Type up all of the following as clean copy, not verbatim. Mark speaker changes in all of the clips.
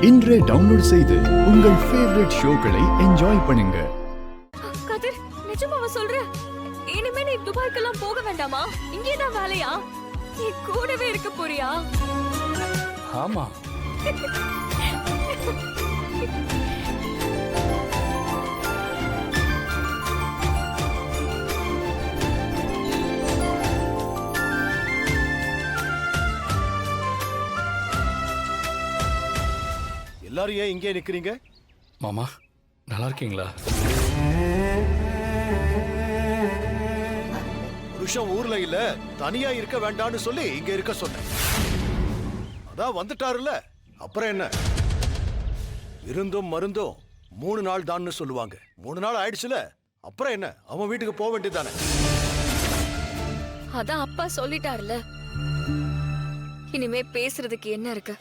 Speaker 1: இன்றே டவுன்லோட் செய்து உங்கள் ஃபேவரட் ஷோக்களை என்ஜாய் பண்ணுங்க.
Speaker 2: கதிர், நிஜமாவா சொல்ற? இனிமே நீ துபாய்க்கெல்லாம் போக வேண்டாமா? இங்கே தான் வேலையா? நீ கூடவே இருக்க போறியா?
Speaker 3: ஆமா.
Speaker 4: எல்லாரும் ஏன் இங்கே நிக்கிறீங்க?
Speaker 3: மாமா நல்லா இருக்கீங்களா?
Speaker 4: புருஷன் ஊர்ல இல்ல, தனியா இருக்க வேண்டாம்னு சொல்லி இங்க இருக்க சொன்னேன். அதான் வந்துட்டாருல, அப்புறம் என்ன? இருந்தும் மருந்தும் 3 நாள் தான்னு சொல்லுவாங்க. 3 நாள் ஆயிடுச்சுல, அப்புறம் என்ன? அவன் வீட்டுக்கு போக வேண்டியதானே.
Speaker 2: அதான் அப்பா சொல்லிட்டாருல, இனிமே பேசுறதுக்கு என்ன இருக்கு?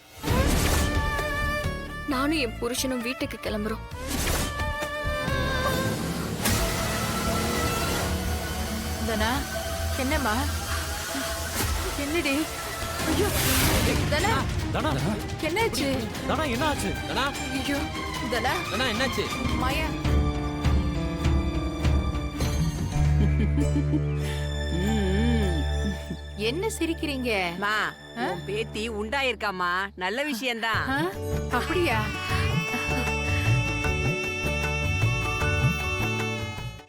Speaker 2: நானும் என் புருஷனும் வீட்டுக்கு கிளம்புறோம்.
Speaker 5: தனா, என்னம்மா? என்னடி? ஐயோ, தனா,
Speaker 6: தனா,
Speaker 5: என்னாச்சு?
Speaker 6: தனா என்னாச்சு? தனா,
Speaker 5: ஐயோ, தனா,
Speaker 6: தனா என்னாச்சு?
Speaker 5: மாயா. என்ன சிரிக்கிறீங்க?
Speaker 7: மா, உன் பேத்தி உண்டாயிருக்காமா, நல்ல விஷயம்தான்.
Speaker 5: அப்படியா?